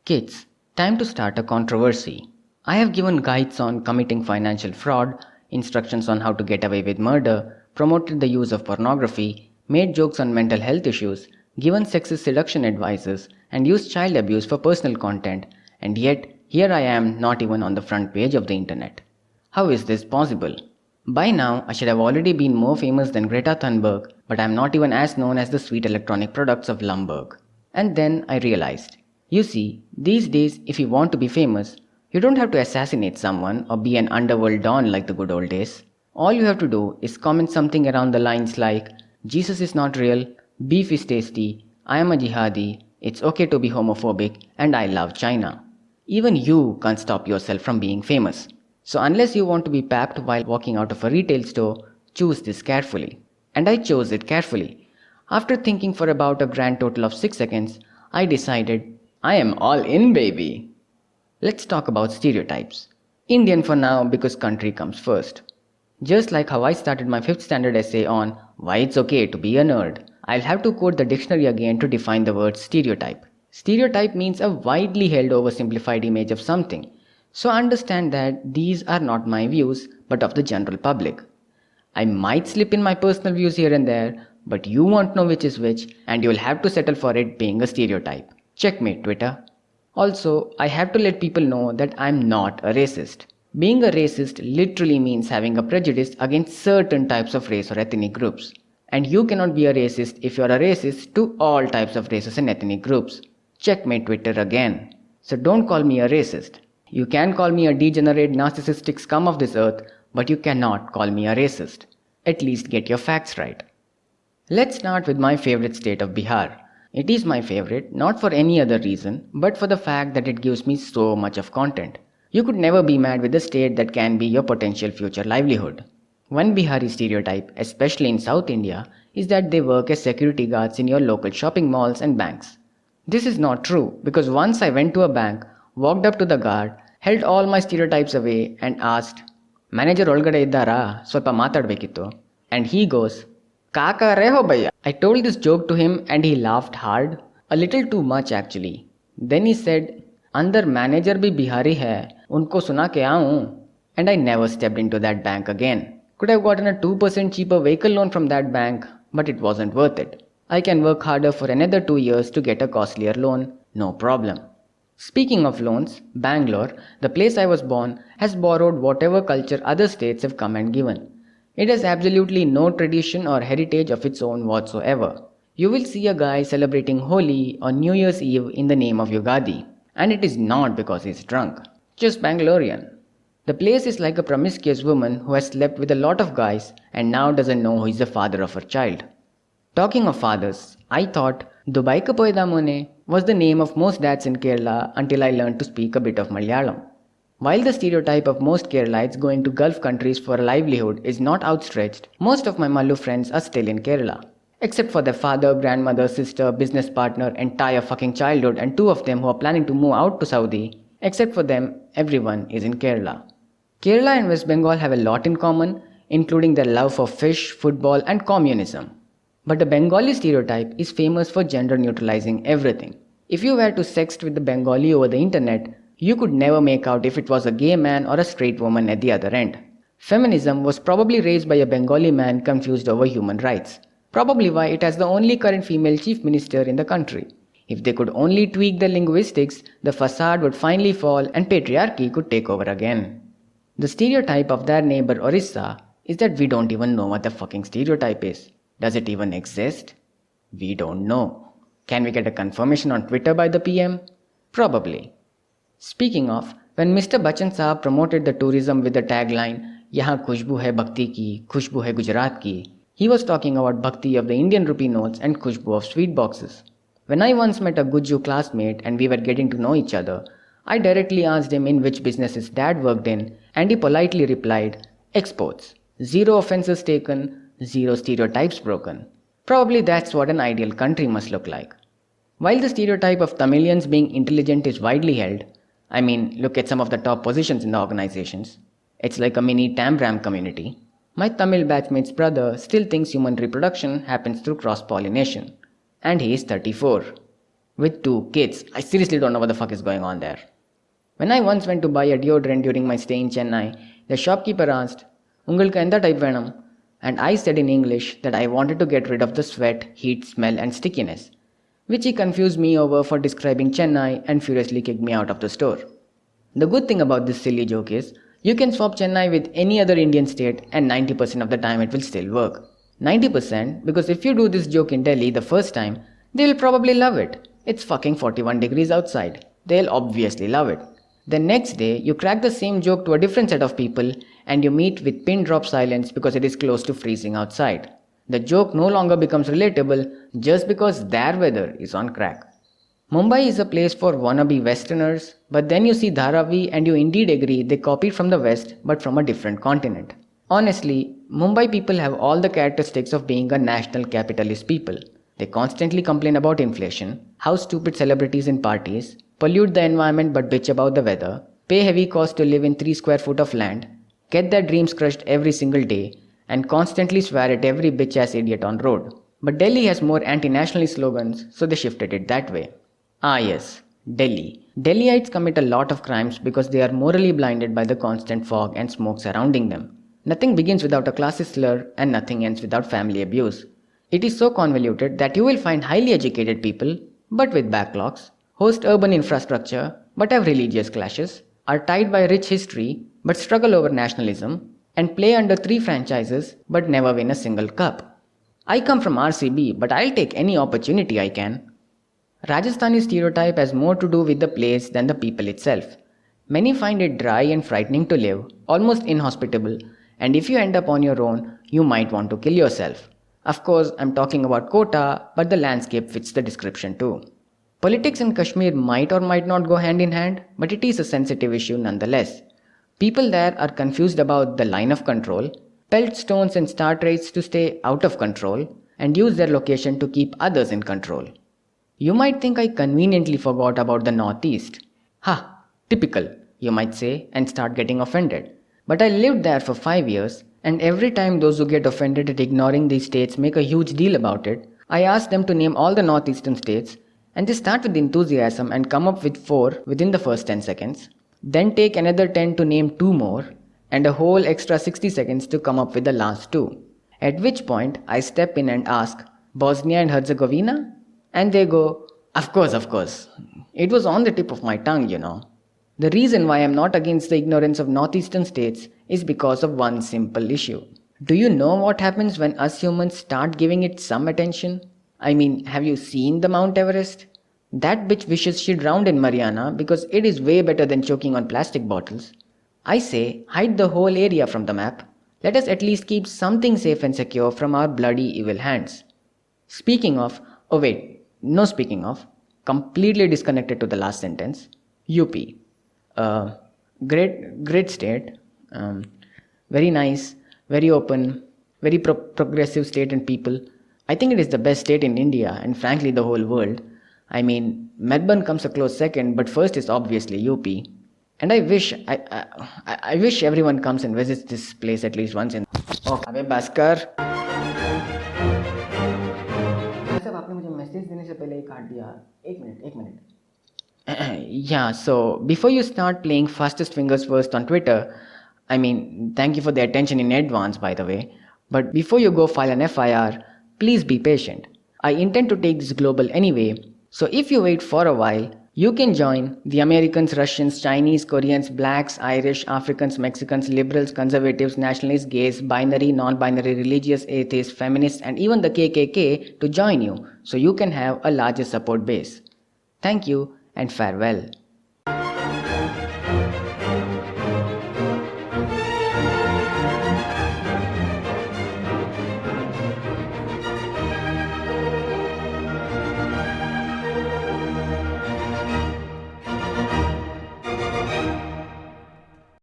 Kids, time to start a controversy. I have given guides on committing financial fraud, instructions on how to get away with murder, promoted the use of pornography, made jokes on mental health issues, given sexist seduction advices, and used child abuse for personal content, and yet here I am not even on the front page of the internet. How is this possible? By now, I should have already been more famous than Greta Thunberg, but I am not even as known as the sweet electronic products of Lumberg. And then I realized. You see, these days, if you want to be famous, you don't have to assassinate someone or be an underworld don like the good old days. All you have to do is comment something around the lines like, Jesus is not real, beef is tasty, I am a jihadi, it's okay to be homophobic, and I love China. Even you can't stop yourself from being famous. So unless you want to be papped while walking out of a retail store, choose this carefully. And I chose it carefully. After thinking for about a grand total of 6 seconds, I decided, I am all in, baby. Let's talk about stereotypes. Indian for now because country comes first. Just like how I started my 5th standard essay on why it's okay to be a nerd, I'll have to quote the dictionary again to define the word stereotype. Stereotype means a widely held oversimplified image of something. So understand that these are not my views but of the general public. I might slip in my personal views here and there, but you won't know which is which and you'll have to settle for it being a stereotype. Checkmate, Twitter. Also, I have to let people know that I'm not a racist. Being a racist literally means having a prejudice against certain types of race or ethnic groups. And you cannot be a racist if you're a racist to all types of races and ethnic groups. Checkmate, Twitter again. So don't call me a racist. You can call me a degenerate narcissistic scum of this earth, but you cannot call me a racist. At least get your facts right. Let's start with my favorite state of Bihar. It is my favorite, not for any other reason, but for the fact that it gives me so much of content. You could never be mad with a state that can be your potential future livelihood. One Bihari stereotype, especially in South India, is that they work as security guards in your local shopping malls and banks. This is not true because once I went to a bank, walked up to the guard, held all my stereotypes away and asked, Manager olgade iddara, ಸ್ವಲ್ಪ ಮಾತಾಡಬೇಕಿತ್ತು. And he goes, Kaka reho bhaiya. I told this joke to him and he laughed hard. A little too much actually. Then he said, Andar manager bhi Bihari hai. Unko suna ke aun. And I never stepped into that bank again. Could have gotten a 2% cheaper vehicle loan from that bank, but it wasn't worth it. I can work harder for another 2 years to get a costlier loan. No problem. Speaking of loans, Bangalore, the place I was born, has borrowed whatever culture other states have come and given. It has absolutely no tradition or heritage of its own whatsoever. You will see a guy celebrating Holi or New Year's Eve in the name of Yugadi. And it is not because he's drunk. Just Bangalorean. The place is like a promiscuous woman who has slept with a lot of guys and now doesn't know who is the father of her child. Talking of fathers, I thought Dubai ka poida mone was the name of most dads in Kerala until I learned to speak a bit of Malayalam. While the stereotype of most Keralites going to Gulf countries for a livelihood is not outstretched, most of my Mallu friends are still in Kerala. Except for their father, grandmother, sister, business partner, entire fucking childhood and 2 of them who are planning to move out to Saudi. Except for them, everyone is in Kerala. Kerala and West Bengal have a lot in common, including their love for fish, football and communism. But the Bengali stereotype is famous for gender neutralizing everything. If you were to sext with the Bengali over the internet, you could never make out if it was a gay man or a straight woman at the other end. Feminism was probably raised by a Bengali man confused over human rights. Probably why it has the only current female chief minister in the country. If they could only tweak the linguistics, the facade would finally fall and patriarchy could take over again. The stereotype of their neighbor Orissa is that we don't even know what the fucking stereotype is. Does it even exist? We don't know. Can we get a confirmation on Twitter by the PM? Probably. Speaking of, when Mr. Bachchan Saab promoted the tourism with the tagline, Yahan Khushbu hai Bhakti ki, Khushbu hai Gujarat ki, he was talking about Bhakti of the Indian rupee notes and Khushbu of sweet boxes. When I once met a Guju classmate and we were getting to know each other, I directly asked him in which business his dad worked in and he politely replied, exports. 0 offenses taken, 0 stereotypes broken. Probably that's what an ideal country must look like. While the stereotype of Tamilians being intelligent is widely held, I mean, look at some of the top positions in the organizations. It's like a mini Tambram community. My Tamil batchmate's brother still thinks human reproduction happens through cross-pollination. And he is 34. with 2 kids. I seriously don't know what the fuck is going on there. When I once went to buy a deodorant during my stay in Chennai, the shopkeeper asked, "Ungalku enda type venam?" And I said in English that I wanted to get rid of the sweat, heat, smell, and stickiness, which he confused me over for describing Chennai and furiously kicked me out of the store. The good thing about this silly joke is, you can swap Chennai with any other Indian state and 90% of the time it will still work. 90% because if you do this joke in Delhi the first time, they will probably love it. It's fucking 41 degrees outside. They'll obviously love it. The next day, you crack the same joke to a different set of people and you meet with pin drop silence because it is close to freezing outside. The joke no longer becomes relatable just because their weather is on crack. Mumbai is a place for wannabe Westerners, but then you see Dharavi and you indeed agree they copied from the West but from a different continent. Honestly, Mumbai people have all the characteristics of being a national capitalist people. They constantly complain about inflation, how stupid celebrities in parties, pollute the environment but bitch about the weather, pay heavy cost to live in 3 square foot of land, get their dreams crushed every single day, and constantly swear at every bitch-ass idiot on road. But Delhi has more anti-nationalist slogans, so they shifted it that way. Ah yes, Delhi. Delhiites commit a lot of crimes because they are morally blinded by the constant fog and smoke surrounding them. Nothing begins without a classist slur and nothing ends without family abuse. It is so convoluted that you will find highly educated people, but with backlogs, host urban infrastructure, but have religious clashes, are tied by rich history, but struggle over nationalism, and play under 3 franchises, but never win a single cup. I come from RCB, but I'll take any opportunity I can. Rajasthani stereotype has more to do with the place than the people itself. Many find it dry and frightening to live, almost inhospitable, and if you end up on your own, you might want to kill yourself. Of course, I'm talking about Kota, but the landscape fits the description too. Politics in Kashmir might or might not go hand in hand, but it is a sensitive issue nonetheless. People there are confused about the line of control, pelt stones and start rates to stay out of control, and use their location to keep others in control. You might think I conveniently forgot about the Northeast. Ha, typical, you might say, and start getting offended. But I lived there for 5 years, and every time those who get offended at ignoring these states make a huge deal about it, I ask them to name all the northeastern states, and they start with enthusiasm and come up with 4 within the first 10 seconds. Then take another 10 to name 2 more, and a whole extra 60 seconds to come up with the last 2. At which point, I step in and ask, Bosnia and Herzegovina? And they go, of course. It was on the tip of my tongue, you know. The reason why I'm not against the ignorance of northeastern states is because of one simple issue. Do you know what happens when us humans start giving it some attention? I mean, have you seen the Mount Everest? That bitch wishes she'd drowned in Mariana because it is way better than choking on plastic bottles. I say, hide the whole area from the map. Let us at least keep something safe and secure from our bloody evil hands. Speaking of, completely disconnected to the last sentence, UP. Great state, very nice, very open, very progressive state and people. I think it is the best state in India and frankly the whole world. I mean, Melbourne comes a close second, but first is obviously UP. And I wish everyone comes and visits this place at least once in. Okay, अबे भास्कर साहब आपने मुझे message देने से पहले ही काट दिया. एक minute. Yeah, so before you start playing fastest fingers first on Twitter, I mean, thank you for the attention in advance by the way, but before you go file an FIR, please be patient. I intend to take this global anyway, so if you wait for a while, you can join the Americans, Russians, Chinese, Koreans, blacks, Irish, Africans, Mexicans, liberals, conservatives, nationalists, gays, binary, non-binary, religious, atheists, feminists, and even the KKK to join you, so you can have a larger support base. Thank you and farewell.